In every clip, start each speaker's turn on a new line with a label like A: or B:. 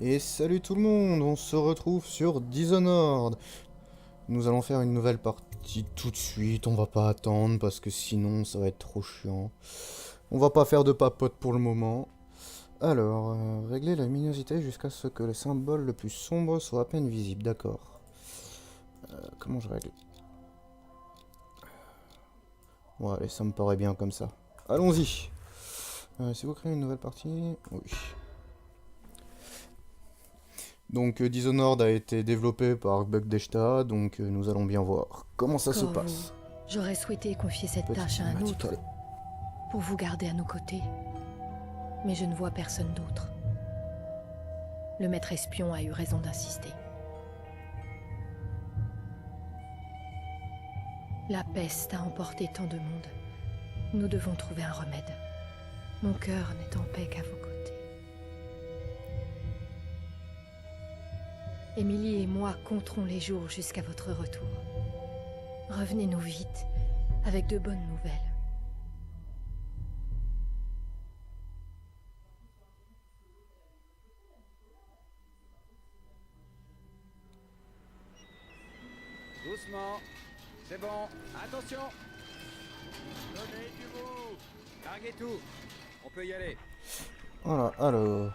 A: Et salut tout le monde, on se retrouve sur Dishonored. Nous allons faire une nouvelle partie tout de suite, on va pas attendre parce que sinon ça va être trop chiant. On va pas faire de papote pour le moment. Alors, régler la luminosité jusqu'à ce que le symbole le plus sombre soit à peine visible, d'accord. Comment je règle? Bon allez, ça me paraît bien comme ça. Allons-y. Si vous créez une nouvelle partie... Oui. Donc Dishonored a été développé par Bugdeshta, donc nous allons bien voir comment ça se
B: Corvo,
A: passe.
B: j'aurais souhaité confier cette
A: Petite
B: tâche à un
A: cinématique,
B: autre,
A: allez.
B: pour vous garder à nos côtés. Mais je ne vois personne d'autre. Le maître espion a eu raison d'insister. La peste a emporté tant de monde. Nous devons trouver un remède. Mon cœur n'est en paix qu'à vos côtés. Émilie et moi compterons les jours jusqu'à votre retour. Revenez-nous vite, avec de bonnes nouvelles.
C: Doucement. C'est bon. Attention. Donnez du bout. Larguez tout. On peut y aller.
A: Voilà, alors...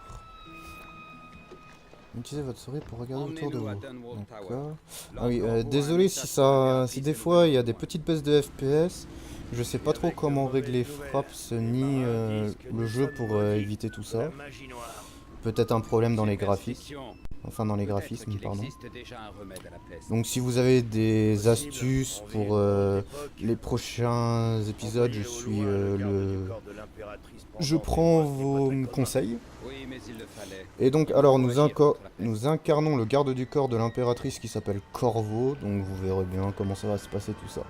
A: Utilisez votre souris pour regarder autour de
C: Emmenez-nous à
A: vous.
C: Dunwall Tower.
A: D'accord. Ah
C: Lord
A: oui,
C: Corvo a un
A: désolé si
C: message pour l'impératrice
A: si des
C: et
A: fois il y a
C: Nouvelle
A: des
C: Corps.
A: petites baisses de FPS. Je sais pas
D: Et
A: trop
D: avec de
A: comment
D: mauvaises
A: régler
D: nouvelles,
A: Fraps
D: les
A: ni
D: marins disent que
A: le
D: nous
A: jeu
D: sommes
A: pour
D: maudits
A: éviter tout
D: de la
A: ça.
D: magie noire.
A: Peut-être un problème dans les graphiques.
C: Superstition.
A: Enfin dans les
C: Peut-être
A: graphismes,
C: qu'il
A: pardon.
C: existe déjà un remède à la peste.
A: Donc si vous avez des
D: Possible,
A: astuces
D: on vit
A: pour
D: une drôle d'époque.
A: les prochains épisodes, je
D: Envoyez au
A: suis
D: loin le garde du
A: le...
D: corps de l'impératrice
A: Je
D: pendant des
A: prends
D: mois, ce n'est pas
A: vos
D: très commun.
A: conseils.
C: Oui, mais il le fallait.
A: Et donc,
C: Il
A: alors,
C: faut agir contre la peste.
A: nous incarnons le garde du corps de l'impératrice qui s'appelle Corvo, donc vous verrez bien comment ça va se passer tout ça.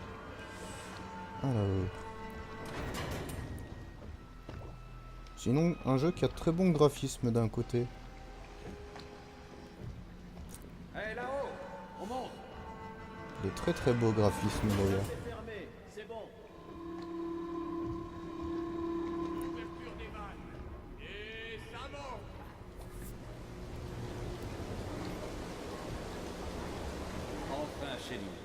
A: Alors... Sinon, un jeu qui a très bon graphisme d'un côté.
C: Hé, là-haut. On monte.
A: Des très très beaux graphismes d'ailleurs.
C: C'est fermé. C'est bon. Enfin chez nous.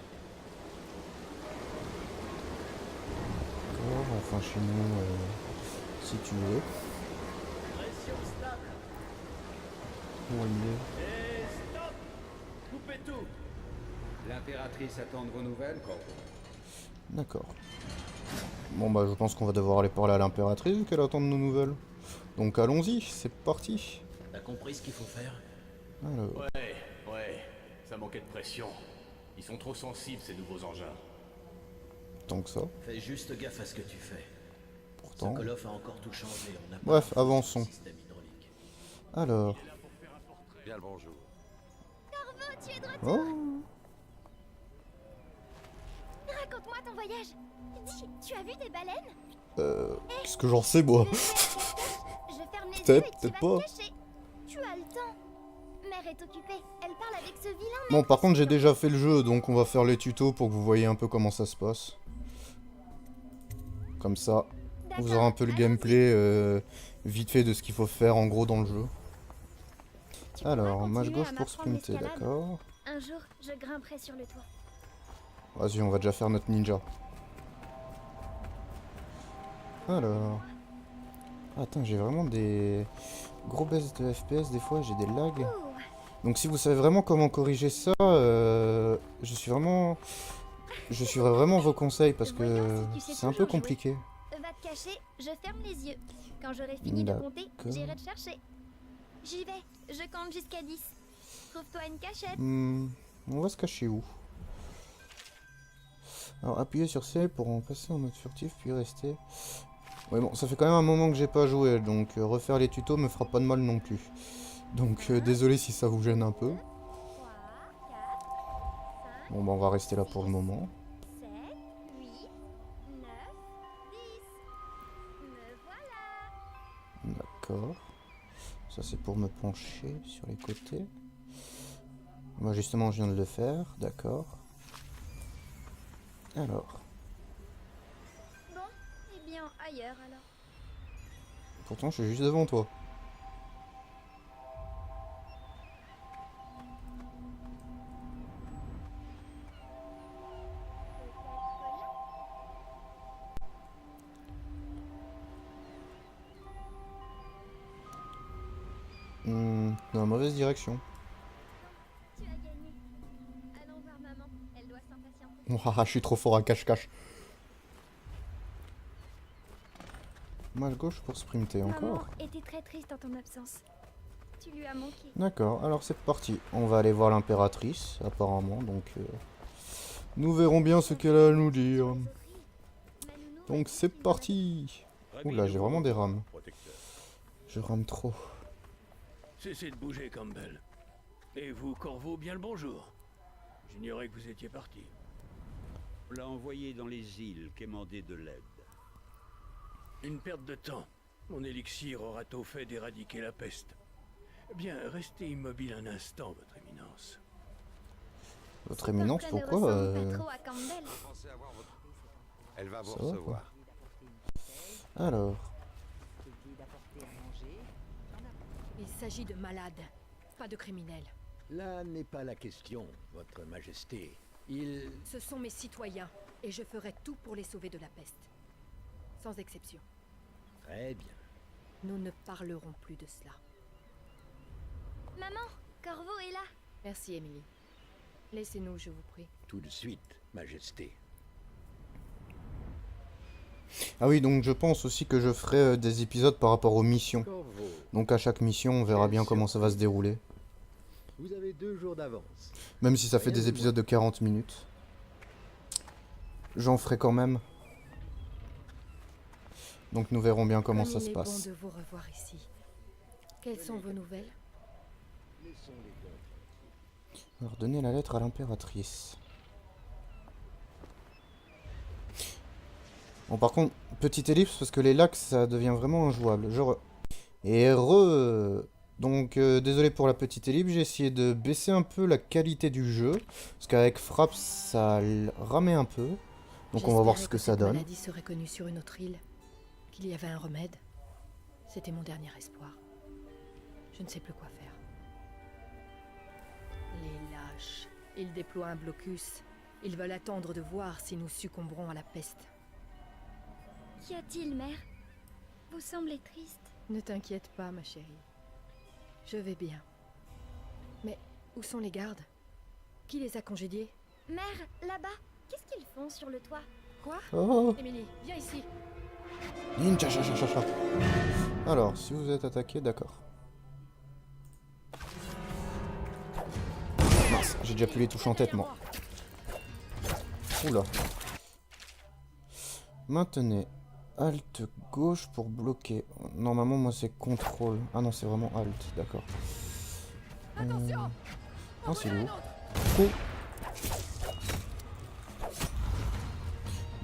A: D'accord, enfin chez nous, si tu veux.
C: Pression stable.
A: Où il est?
C: Et stop. Coupez tout. L'impératrice attend de vos nouvelles, Corvo.
A: D'accord. Bon bah je pense qu'on va devoir aller parler à l'impératrice vu qu'elle attend de nos nouvelles. Donc allons-y, c'est parti.
E: T'as compris ce qu'il faut faire?
A: Alors,
E: Ouais, ça manquait de pression. Ils sont trop sensibles ces nouveaux engins.
A: tant que ça,
E: Fais juste gaffe à ce que tu fais.
A: pourtant.
E: Sokolov a encore tout changé. On n'a pas
A: Bref,
E: de
A: avançons.
E: système hydraulique.
A: Alors...
D: Bien le bonjour.
F: Tu es de retour.
A: Oh,
F: Raconte-moi ton voyage. Dis, tu as vu des baleines?
A: qu'est-ce que j'en sais moi?
F: Je ferme les yeux
A: Peut-être,
F: et tu
A: peut-être
F: vas
A: pas.
F: te cacher. Tu as le temps. Mère est occupée. Elle parle avec ce vilain
A: Bon,
F: maître
A: par contre, j'ai
F: espion.
A: déjà fait le jeu, donc on va faire les tutos pour que vous voyez un peu comment ça se passe. Comme ça, vous aurez un peu le
F: D'accord,
A: gameplay vite fait de ce qu'il faut faire en gros dans le jeu.
F: tu pourras
A: Alors, mage
F: continuer
A: gauche
F: à
A: pour
F: m'apprendre
A: sprinter,
F: l'escalade.
A: d'accord.
F: Un jour, je grimperai sur le toit.
A: Vas-y, on va déjà faire notre ninja. Alors... Attends, j'ai vraiment des gros baisses de FPS, des fois j'ai des lags.
F: Ouh,
A: Donc si vous savez vraiment comment corriger ça, je suivrai vraiment vos conseils parce que
F: Voyons si tu sais
A: c'est un peu
F: toujours jouer.
A: compliqué.
F: va te cacher, je ferme les yeux. Quand j'aurai fini de compter,
A: D'accord.
F: j'irai te chercher. J'y vais, je compte jusqu'à 10. Trouve-toi une cachette.
A: On va se cacher où? Alors appuyez sur C pour en passer en mode furtif puis rester. Ouais bon, ça fait quand même un moment que j'ai pas joué, donc refaire les tutos me fera pas de mal non plus. Donc désolé si ça vous gêne un peu.
F: 3, 4,
A: Bon bah on va rester là pour le moment.
F: 7, 8, 9, 10. Me voilà.
A: D'accord. Ça c'est pour me pencher sur les côtés. Moi justement je viens de le faire, d'accord. Alors,
F: Bon, eh bien ailleurs alors.
A: pourtant je suis juste devant toi. Dans la mauvaise direction.
F: Tu as gagné. Allons voir maman. Elle doit s'impatienter.
A: Ouah, je suis trop fort à cache-cache. Main gauche pour sprinter
F: Maman
A: encore.
F: était très triste en ton absence. Tu lui as manqué.
A: D'accord, alors c'est parti. On va aller voir l'impératrice, apparemment, donc... nous verrons bien ce qu'elle a à nous dire. Donc c'est parti. Oula, j'ai vraiment des rames.
D: Protecteur.
A: Je rame trop.
E: Cessez de bouger, Campbell. Et vous, Corvo, bien le bonjour. J'ignorais que vous étiez parti.
C: On l'a envoyé dans les îles quémander de l'aide.
E: Une perte de temps. Mon élixir aura tôt fait d'éradiquer la peste. Bien, restez immobile un instant, votre éminence.
A: Votre éminence,
F: Parfait ne
A: pourquoi
F: ressemble pas trop à Campbell.
D: Pensez avoir votre... Elle va vous
A: Ça va,
D: recevoir.
A: Alors,
B: Il s'agit de malades, pas de criminels.
G: Là n'est pas la question, votre majesté.
B: Ce sont mes citoyens, et je ferai tout pour les sauver de la peste. Sans exception.
G: Très bien.
B: Nous ne parlerons plus de cela.
F: Maman, Corvo est là.
B: Merci, Emily. Laissez-nous, je vous prie.
G: Tout de suite, majesté.
A: ah oui, donc je pense aussi que je ferai des épisodes par rapport aux missions.
G: Corvo,
A: Donc à chaque mission, on verra bien comment ça va se dérouler.
G: vous avez 2 jours d'avance.
A: Même si ça fait
G: Rien
A: des
G: de
A: épisodes de 40 minutes. J'en ferai quand même. Donc nous verrons bien comment
B: Comme
A: ça
B: il
A: se
B: est
A: passe.
B: bon de vous revoir ici. Quelles sont vos nouvelles?
G: Laissons-les donc.
A: Alors donner la lettre à l'impératrice. Bon par contre, petite ellipse parce que les lacs ça devient vraiment injouable. Donc désolé pour la petite ellipse, j'ai essayé de baisser un peu la qualité du jeu. Parce qu'avec Frappe ça ramait un peu. Donc on va voir ce que ça
B: cette
A: donne.
B: maladie serait connue sur une autre île. Qu'il y avait un remède. C'était mon dernier espoir. Je ne sais plus quoi faire. Les lâches. Ils déploient un blocus. Ils veulent attendre de voir si nous succomberons à la peste.
F: Qu'y a-t-il, mère? Vous semblez triste.
B: Ne t'inquiète pas, ma chérie. Je vais bien. Mais où sont les gardes? Qui les a congédiés?
F: Mère, là-bas, qu'est-ce qu'ils font sur le toit?
B: Quoi?
A: Oh,
B: Émilie, viens ici.
A: ninja, cha, cha, cha, cha. Alors, si vous êtes attaqué, d'accord. Mince, j'ai déjà plus les touches en tête, moi. Oula. Maintenez Alt gauche pour bloquer. Normalement, moi, c'est contrôle. Ah non, c'est vraiment Alt, d'accord.
B: Attention!
A: Ah, c'est lourd.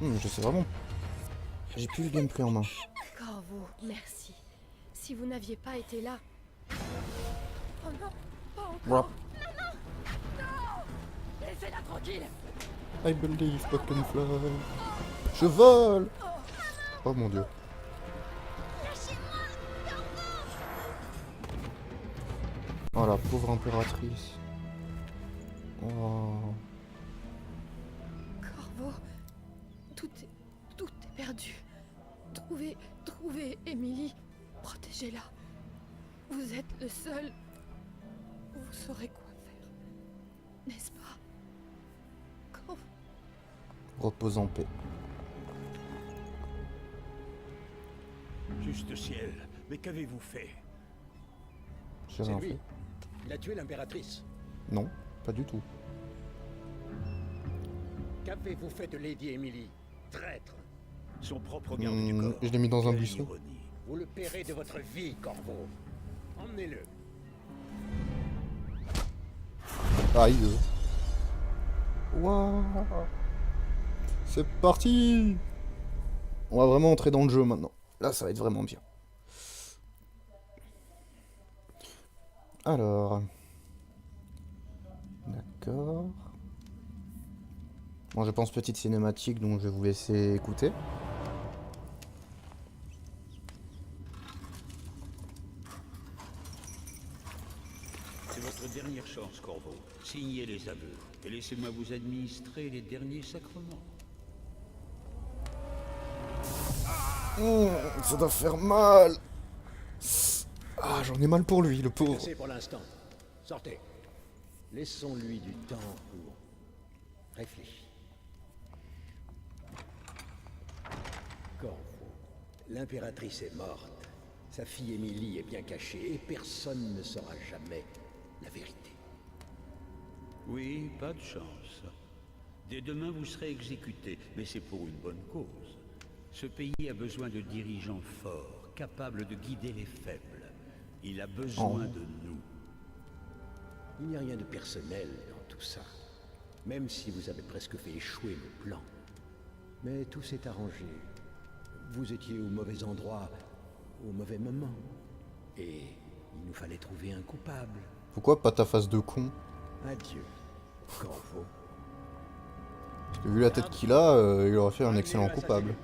A: Je sais vraiment. J'ai plus le gameplay en main.
B: Corvo, merci. Si vous n'aviez pas été là... Oh non, pas encore.
A: Voilà.
B: Laissez-la tranquille.
A: I believe I can fly. Je vole. Oh mon dieu. Oh la pauvre impératrice. Oh.
B: Corvo, tout est perdu. Trouvez Émilie. Protégez-la. Vous êtes le seul. Vous saurez quoi faire. N'est-ce pas? Corvo.
A: Repose en paix.
C: Juste ciel, mais qu'avez-vous fait?
A: J'ai
G: C'est
A: rien
G: lui.
A: fait.
G: Il a tué l'impératrice.
A: Non, pas du tout.
G: Qu'avez-vous fait de Lady Emily? Traître.
C: Son propre garde du corps.
A: Je l'ai mis dans un
C: Quelle
A: buisson.
C: ironie.
G: Vous le paierez de votre vie, Corvo. Emmenez-le.
A: Aïe. Waouh. C'est parti. On va vraiment entrer dans le jeu maintenant. Là, ça va être vraiment bien. Alors. D'accord. Bon, je pense petite cinématique, donc je vais vous laisser écouter.
C: C'est votre dernière chance, Corvo. Signez les aveux et laissez-moi vous administrer les derniers sacrements.
A: Ça doit faire mal. Ah, j'en ai mal pour lui, le pauvre.
G: Assez pour l'instant. Sortez. Laissons-lui du temps pour réfléchir. Corvo, l'impératrice est morte. Sa fille Émilie est bien cachée et personne ne saura jamais la vérité.
H: Oui, pas de chance. Dès demain, vous serez exécuté, mais c'est pour une bonne cause. Ce pays a besoin de dirigeants forts, capables de guider les faibles. Il a besoin de nous.
G: Il n'y a rien de personnel dans tout ça. Même si vous avez presque fait échouer le plan. Mais tout s'est arrangé. Vous étiez au mauvais endroit, au mauvais moment. Et il nous fallait trouver un coupable.
A: Pourquoi pas ta face de con?
G: Adieu, Corvo.
A: Parce que vu la tête qu'il a, il aurait fait un excellent coupable.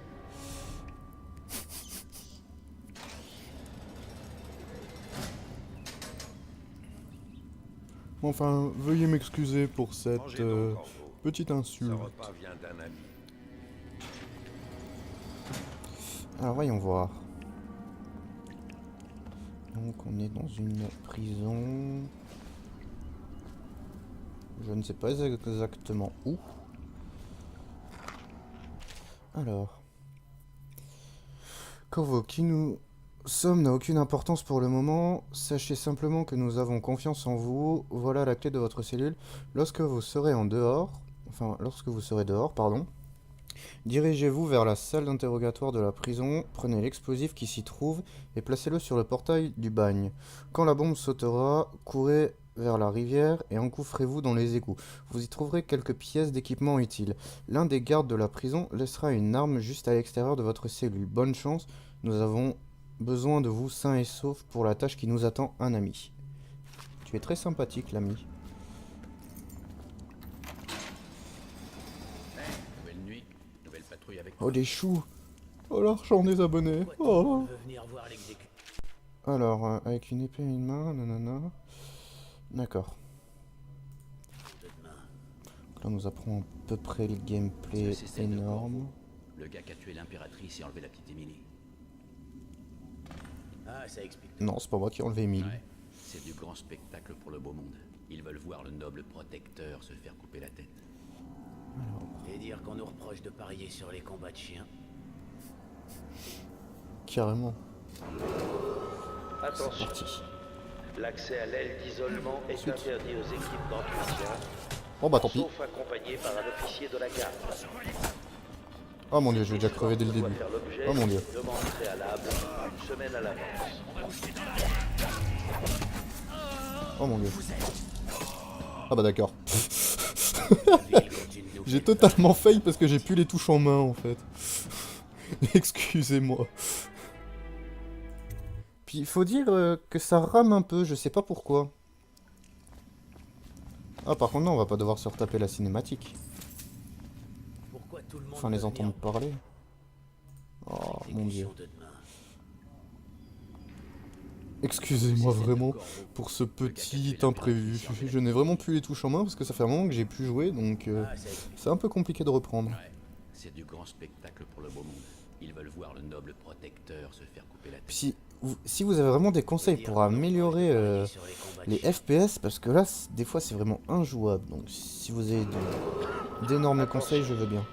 A: Enfin, veuillez m'excuser pour cette
D: Mangez donc, Corvo.
A: petite
D: Ce
A: insulte.
D: repas vient d'un ami.
A: Alors voyons voir. Donc on est dans une prison. Je ne sais pas exactement où. Alors. Corvo, qui nous sommes n'a aucune importance pour le moment. Sachez simplement que nous avons confiance en vous. Voilà la clé de votre cellule. Lorsque vous serez dehors, pardon, dirigez-vous vers la salle d'interrogatoire de la prison, prenez l'explosif qui s'y trouve et placez-le sur le portail du bagne. Quand la bombe sautera, courez vers la rivière et engouffrez-vous dans les égouts. Vous y trouverez quelques pièces d'équipement utiles. L'un des gardes de la prison laissera une arme juste à l'extérieur de votre cellule. Bonne chance, nous avons besoin de vous sains et saufs pour la tâche qui nous attend, un ami. Tu es très sympathique, l'ami.
E: Nouvelle nuit, nouvelle patrouille avec
A: Oh, des choux! Oh, l'argent des abonnés! Oh!
E: veut venir voir l'exécution.
A: Alors, avec une épée à une main, nanana. D'accord. Donc là, on nous apprend à peu près le gameplay
I: C'est celle de
A: énorme.
I: Le gars qui a tué l'impératrice et enlevé la petite Émilie.
E: Ah, ça explique.
A: Non, c'est pas moi qui ai enlevé Emile.
I: Ouais. C'est du grand spectacle pour le beau monde. Ils veulent voir le noble protecteur se faire couper la tête.
E: Et dire qu'on nous reproche de parier sur les combats de chiens.
A: Carrément.
J: Attention,
A: Parti.
J: l'accès à l'aile d'isolement est interdit aux équipes d'entretien,
A: Oh bah tant pis.
J: sauf accompagné par un officier de la garde.
A: Oh mon dieu, je vais déjà crever dès le
J: Doit
A: début.
J: faire l'objet
A: Oh mon dieu.
J: d'une demande préalable une semaine à l'avance.
A: Oh mon dieu. Ah bah d'accord. J'ai totalement fail parce que j'ai plus les touches en main en fait. Excusez-moi. Puis il faut dire que ça rame un peu, je sais pas pourquoi. Ah par contre non, on va pas devoir se retaper la cinématique.
E: Pourquoi tout le monde
A: Enfin les entendre parler. Oh mon dieu. Excusez-moi vraiment pour ce petit imprévu. Je n'ai vraiment plus les touches en main parce que ça fait un moment que j'ai plus joué, donc c'est un peu compliqué de reprendre.
I: Ouais. C'est du grand spectacle pour le beau monde. Ils veulent voir le noble protecteur se faire couper la tête.
A: Puis si vous avez vraiment des conseils pour améliorer les FPS, parce que là des fois c'est vraiment injouable, donc si vous avez d'énormes conseils, je veux bien.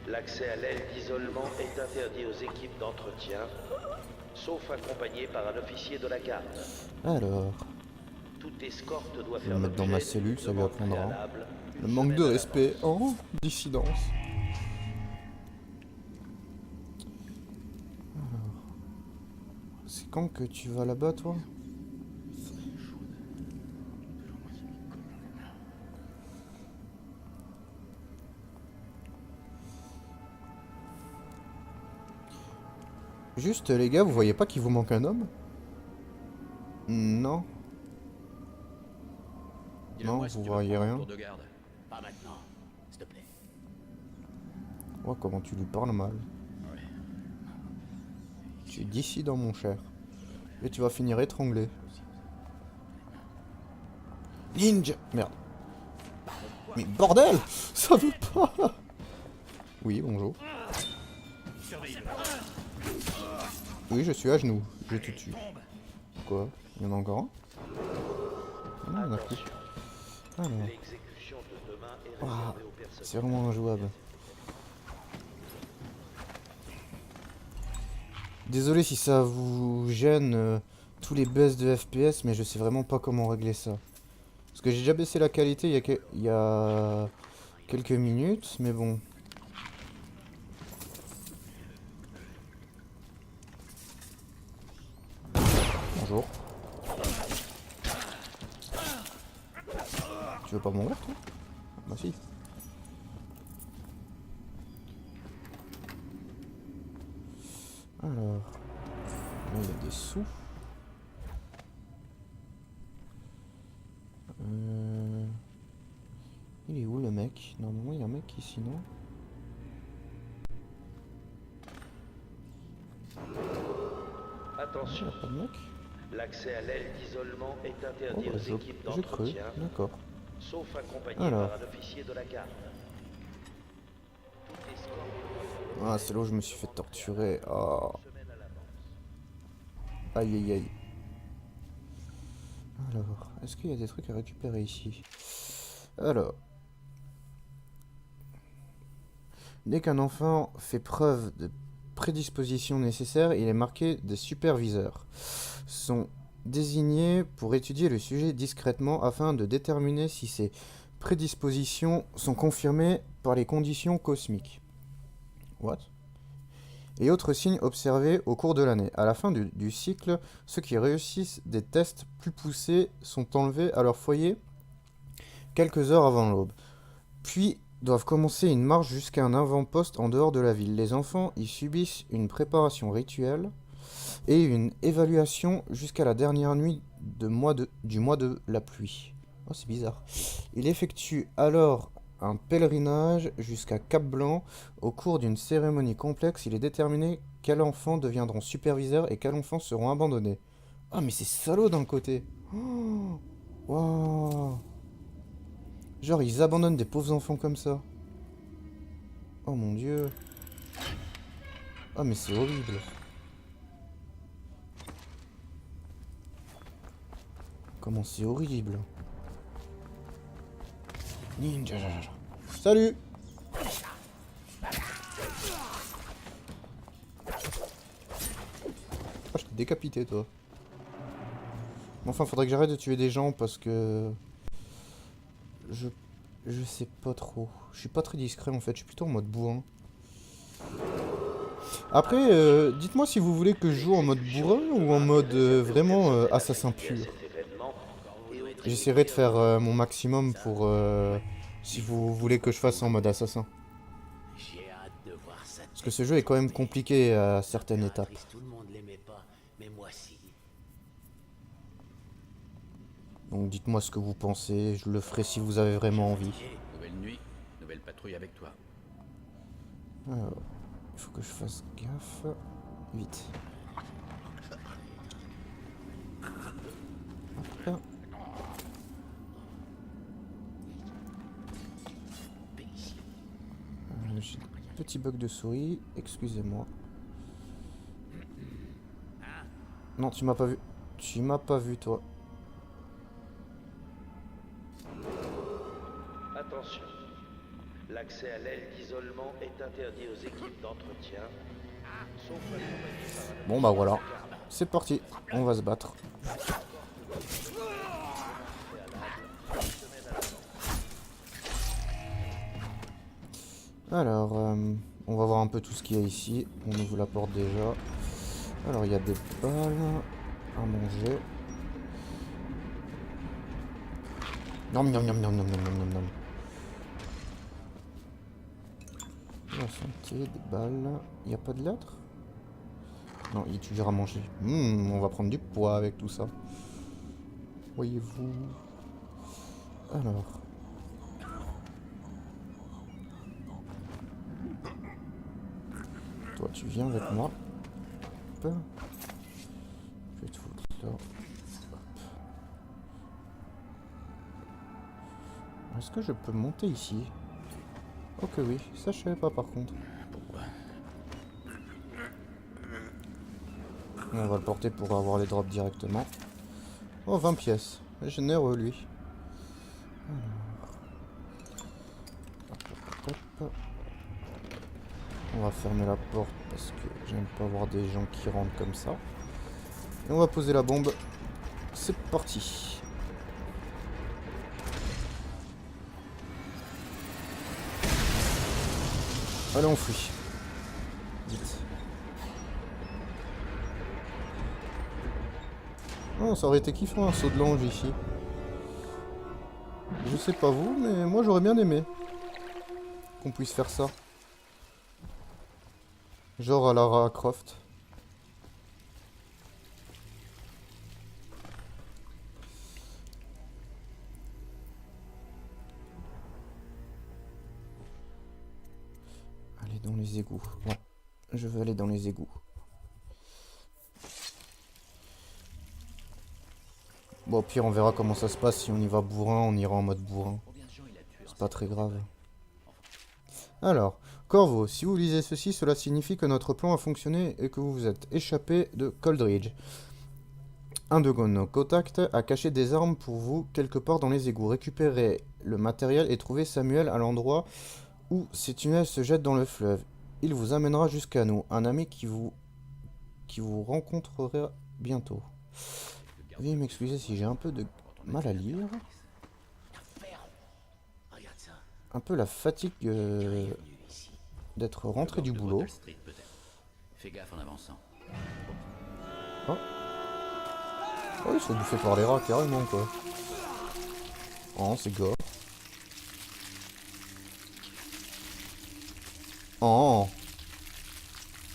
J: L'accès à l'aile d'isolement est interdit aux équipes d'entretien, sauf accompagné par un officier de la garde.
A: Alors,
J: Toute escorte doit
A: je vais
J: faire
A: me mettre dans ma
J: l'objet
A: cellule,
J: d'une
A: ça lui
J: demande
A: apprendra.
J: préalable
A: Le
J: une
A: manque de
J: semaine à
A: respect.
J: l'avance.
A: Oh, dissidence. Alors, c'est quand que tu vas là-bas, toi? Juste, les gars, vous voyez pas qu'il vous manque un homme? Non. Non, vous voyez rien.
I: Tour de garde.
E: Pas maintenant, s'il te plaît.
A: Oh, comment tu lui parles mal.
I: Ouais.
A: Tu es dissident, mon cher. Et tu vas finir étranglé. Ninja! Merde. Mais bordel! Ça veut pas! Oui, bonjour. Oui, je suis à genoux. Je te tue. quoi? Il y en a encore un? Non, il y en a plus. Alors.
J: L'exécution de demain est
A: Ouah,
J: réservée aux personnes.
A: c'est vraiment injouable. Désolé si ça vous gêne tous les baisses de FPS, mais je sais vraiment pas comment régler ça. Parce que j'ai déjà baissé la qualité il y a quelques minutes, mais bon. Bonjour. Tu veux pas mourir, toi? Bah si. Alors, là il y a des sous. Il est où le mec? Normalement il y a un mec ici, non?
J: Attention,
A: Pas de mec?
J: l'accès à l'aile d'isolement est
A: Oh,
J: interdit
A: bah,
J: aux équipes
A: j'ai cru,
J: d'entretien,
A: d'accord.
J: sauf accompagné
A: Alors.
J: par un officier de la garde. Tout escorte
A: Ah, c'est là où je me suis fait torturer. Ah.
J: semaine à l'avance.
A: Aïe aïe aïe. Alors, est-ce qu'il y a des trucs à récupérer ici? Alors. Dès qu'un enfant fait preuve de prédisposition nécessaire, il est marqué des superviseurs. Sont désignés pour étudier le sujet discrètement afin de déterminer si ces prédispositions sont confirmées par les conditions cosmiques. What? Et autres signes observés au cours de l'année. À la fin du cycle, ceux qui réussissent des tests plus poussés sont enlevés à leur foyer quelques heures avant l'aube. Puis doivent commencer une marche jusqu'à un avant-poste en dehors de la ville. Les enfants y subissent une préparation rituelle et une évaluation jusqu'à la dernière nuit du mois de la pluie. Oh, c'est bizarre. Il effectue alors un pèlerinage jusqu'à Cap-Blanc. Au cours d'une cérémonie complexe, il est déterminé quels enfants deviendront superviseurs et quels enfants seront abandonnés. Ah, mais c'est salaud d'un côté. Oh, wow. Genre, ils abandonnent des pauvres enfants comme ça. Oh mon dieu. Ah, mais c'est horrible. Comment c'est horrible. Ninja. Salut. Ah, je t'ai décapité, toi. Enfin, faudrait que j'arrête de tuer des gens parce que... Je sais pas trop. Je suis pas très discret en fait, je suis plutôt en mode bourrin. Après, dites-moi si vous voulez que je joue en mode bourrin ou en mode vraiment assassin pur. J'essaierai de faire mon maximum pour... si vous voulez que je fasse en mode assassin.
I: J'ai hâte de voir ça.
A: Parce que ce jeu est quand même compliqué à certaines étapes.
I: Tout le monde l'aimait pas, mais moi si.
A: Donc dites-moi ce que vous pensez, je le ferai si vous avez vraiment envie.
I: Nouvelle nuit, nouvelle patrouille avec toi.
A: Alors, il faut que je fasse gaffe. Vite. Hop là. J'ai un petit bug de souris, excusez-moi. Non, tu m'as pas vu. Tu m'as pas vu, toi.
J: Attention, l'accès à l'aile d'isolement est interdit aux équipes d'entretien, sauf accompagné par un
A: Bon bah voilà, c'est parti, on va se battre. Alors, on va voir un peu tout ce qu'il y a ici. On ouvre la porte déjà. Alors, il y a des balles à manger. Nom nom nom nom nom nom nom nom. La santé, des balles. Il n'y a pas de lettres? Non, il est toujours à manger. On va prendre du poids avec tout ça. Voyez-vous. Alors. Toi, tu viens avec moi. Hop. Je vais te foutre là. Hop. Est-ce que je peux monter ici? Ok, oui. Ça, je savais pas par contre.
I: Pourquoi?
A: On va le porter pour avoir les drops directement. Oh, 20 pièces. Généreux, lui. Hop. On va fermer la porte parce que j'aime pas voir des gens qui rentrent comme ça. Et on va poser la bombe. C'est parti. Allez, on fuit. Vite. Oh, ça aurait été kiffant un saut de l'ange ici. Je sais pas vous, mais moi j'aurais bien aimé qu'on puisse faire ça. Genre à Lara Croft. Aller dans les égouts. Ouais, je veux aller dans les égouts. Bon, au pire, on verra comment ça se passe. Si on y va bourrin, on ira en mode bourrin. C'est pas très grave. Alors, Corvo, si vous lisez ceci, cela signifie que notre plan a fonctionné et que vous vous êtes échappé de Coldridge. Un de nos contacts a caché des armes pour vous quelque part dans les égouts. Récupérez le matériel et trouvez Samuel à l'endroit où ces tunnels se jettent dans le fleuve. Il vous amènera jusqu'à nous. Un ami qui vous rencontrera bientôt. Veuillez m'excuser si j'ai un peu de mal à lire. Un peu la fatigue d'être rentré du boulot.
I: Fais gaffe en avançant.
A: Oh. Oh, ils sont bouffés par les rats carrément quoi. Oh, c'est gore. Oh.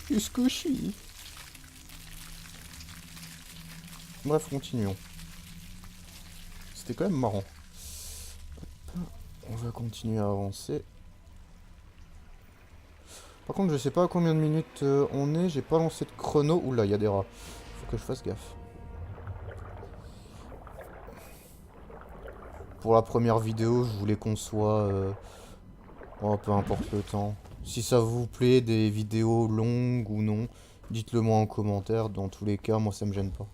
A: Jusqu'au-chi. Bref, continuons. C'était quand même marrant. On va continuer à avancer. Par contre, je sais pas à combien de minutes on est. J'ai pas lancé de chrono. Oula, il y a des rats. Faut que je fasse gaffe. Pour la première vidéo, je voulais qu'on soit... oh, peu importe le temps. Si ça vous plaît, des vidéos longues ou non, dites-le moi en commentaire. Dans tous les cas, moi ça me gêne pas.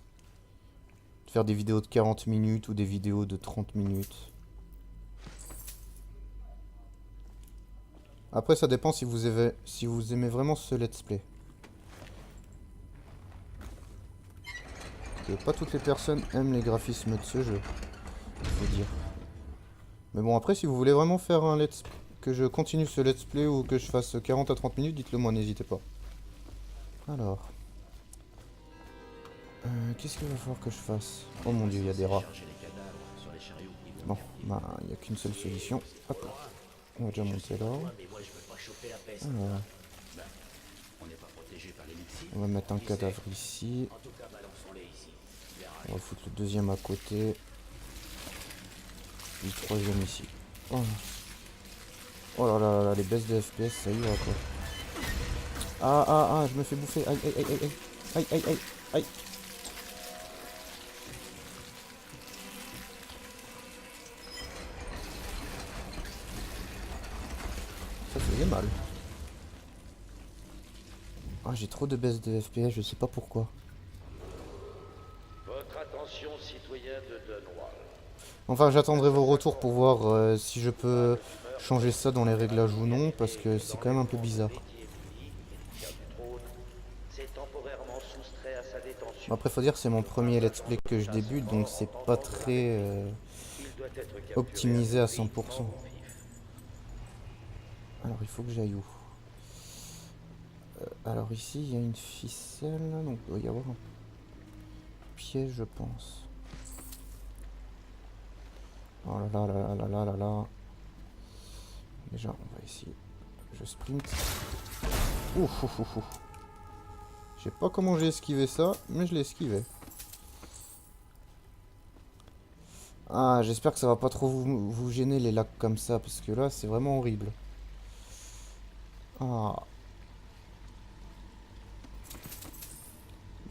A: De faire des vidéos de 40 minutes ou des vidéos de 30 minutes. Après, ça dépend si vous aimez vraiment ce let's play. Parce que pas toutes les personnes aiment les graphismes de ce jeu. Il faut dire. Mais bon, après, si vous voulez vraiment faire un let's play, que je continue ce let's play ou que je fasse 40 à 30 minutes, dites-le moi, n'hésitez pas. Alors. Qu'est-ce qu'il va falloir que je fasse? Oh mon dieu, il y a des rats. Bon, bah, il n'y a qu'une seule solution. Hop. On va déjà monter là. Alors. On va mettre un cadavre ici. On va foutre le deuxième à côté. Et le troisième ici. Oh. Oh là là là, les baisses de FPS, ça y va quoi. Ah, je me fais bouffer. Aïe, aïe, aïe, aïe, aïe, aïe, aïe, aïe. Ça faisait mal. Ah, j'ai trop de baisse de FPS, je sais pas pourquoi.
J: Votre attention, citoyens de Dunwall.
A: Enfin, j'attendrai vos retours pour voir si je peux changer ça dans les réglages ou non, parce que c'est quand même un peu bizarre. Après, faut dire que c'est mon premier let's play que je débute, donc c'est pas très optimisé à 100%. Alors, il faut que j'aille où? Alors ici, il y a une ficelle, donc il doit y avoir un piège, je pense. Oh là là là là là là là. Déjà, on va essayer. Je sprint. Ouf, ouf, ouf, ouf. Je sais pas comment j'ai esquivé ça, mais je l'ai esquivé. Ah, j'espère que ça va pas trop vous gêner les lacs comme ça, parce que là, c'est vraiment horrible. Ah.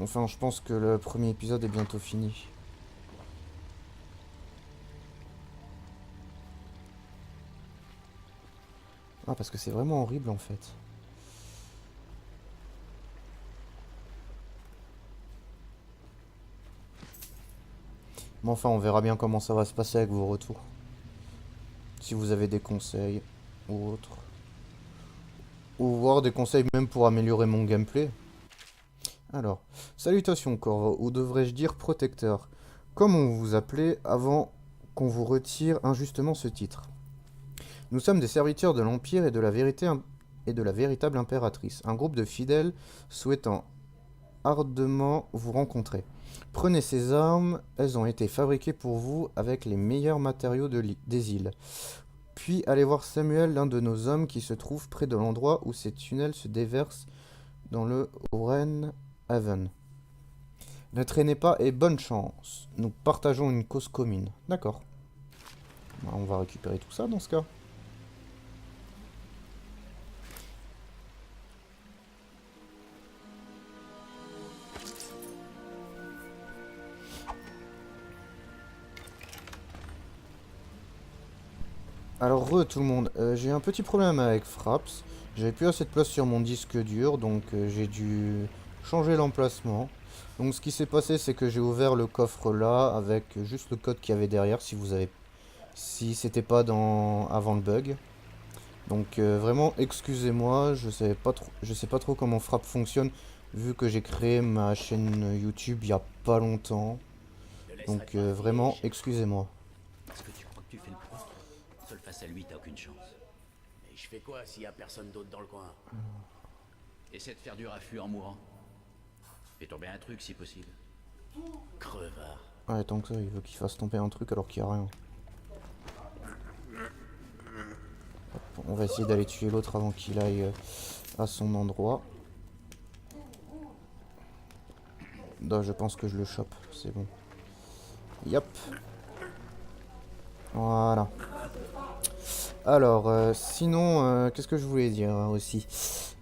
A: Enfin, je pense que le premier épisode est bientôt fini. Ah, parce que c'est vraiment horrible en fait. Mais enfin, on verra bien comment ça va se passer avec vos retours. Si vous avez des conseils ou autres. Ou voir des conseils même pour améliorer mon gameplay. Alors, salutations Corvo, ou devrais-je dire protecteur. Comment vous vous appelez avant qu'on vous retire injustement ce titre? Nous sommes des serviteurs de l'Empire et de la vérité et de la véritable impératrice, un groupe de fidèles souhaitant ardemment vous rencontrer. Prenez ces armes, elles ont été fabriquées pour vous avec les meilleurs matériaux des îles. Puis allez voir Samuel, l'un de nos hommes qui se trouve près de l'endroit où ces tunnels se déversent dans le Wren Haven. Ne traînez pas et bonne chance. Nous partageons une cause commune. D'accord. On va récupérer tout ça dans ce cas. Alors tout le monde, j'ai un petit problème avec Fraps. J'avais plus assez de place sur mon disque dur, donc j'ai dû changer l'emplacement. Donc ce qui s'est passé, c'est que j'ai ouvert le coffre là avec juste le code qu'il y avait derrière, si c'était pas avant le bug. Donc vraiment excusez-moi, je sais pas trop comment Fraps fonctionne vu que j'ai créé ma chaîne YouTube il y a pas longtemps. Donc vraiment excusez-moi.
I: Est-ce que tu crois que tu fais le poids? Seul face à lui, t'as aucune chance.
E: Et je fais quoi s'il y a personne d'autre dans le coin?
I: Essaie de faire du raffut en mourant. Fais tomber un truc si possible.
E: Crevard.
A: Ouais, tant que ça, il veut qu'il fasse tomber un truc alors qu'il n'y a rien. Hop, on va essayer d'aller tuer l'autre avant qu'il aille à son endroit. Là, je pense que je le chope, c'est bon. Yep. Voilà. Alors, sinon, qu'est-ce que je voulais dire aussi?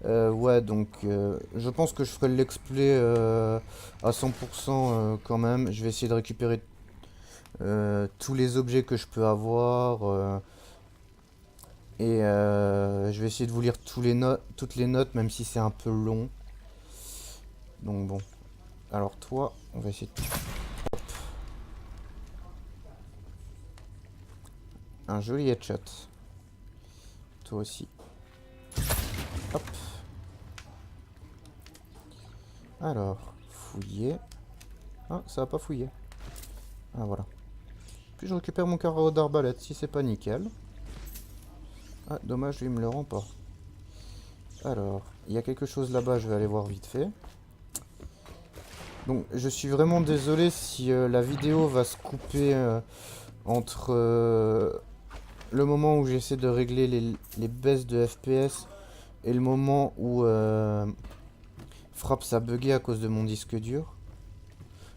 A: Ouais, donc, je pense que je ferai l'explay à 100% quand même. Je vais essayer de récupérer tous les objets que je peux avoir. Et je vais essayer de vous lire toutes les notes, même si c'est un peu long. Donc bon. Alors toi, on va essayer de... Hop. Un joli headshot. Toi aussi. Hop. Alors, fouiller. Ah, ça va pas fouiller. Ah, voilà. Puis je récupère mon carreau d'arbalète, si c'est pas nickel. Ah, dommage, lui, il me le rend pas. Alors, il y a quelque chose là-bas, je vais aller voir vite fait. Donc, je suis vraiment désolé si la vidéo va se couper entre le moment où j'essaie de régler les baisses de FPS et le moment où Fraps a bugué à cause de mon disque dur.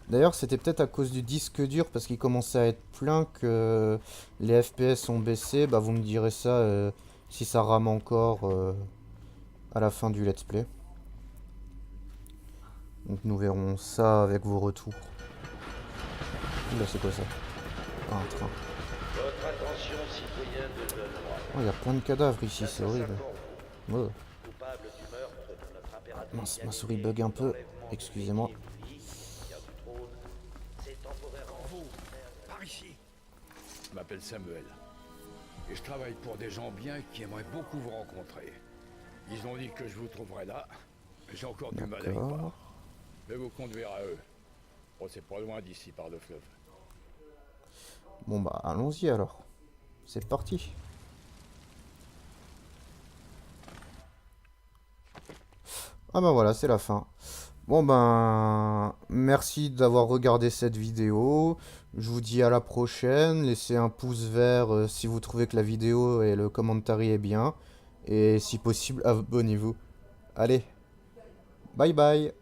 A: D'ailleurs, c'était peut-être à cause du disque dur parce qu'il commençait à être plein que les FPS ont baissé. Bah, vous me direz ça si ça rame encore à la fin du let's play. Donc nous verrons ça avec vos retours. Oula, c'est quoi ça? Ah, un train.
J: Votre attention, citoyen de Denois.
A: Oh, il y a plein de cadavres ici, c'est horrible. Oh.
J: Coupable du meurtre de notre impératrice
A: Mince, ma souris bug un peu. Excusez-moi.
C: Par ici. Je m'appelle Samuel. Et je travaille pour des gens bien qui aimeraient beaucoup vous rencontrer. Ils ont dit que je vous trouverais là. J'ai encore du mal à y croire. Je vais vous conduire à eux. Bon, c'est pas loin d'ici, par le fleuve.
A: Bon bah, allons-y alors. C'est parti. Ah bah voilà, c'est la fin. Bon ben, merci d'avoir regardé cette vidéo. Je vous dis à la prochaine. Laissez un pouce vert si vous trouvez que la vidéo et le commentaire est bien. Et si possible, abonnez-vous. Allez, bye bye.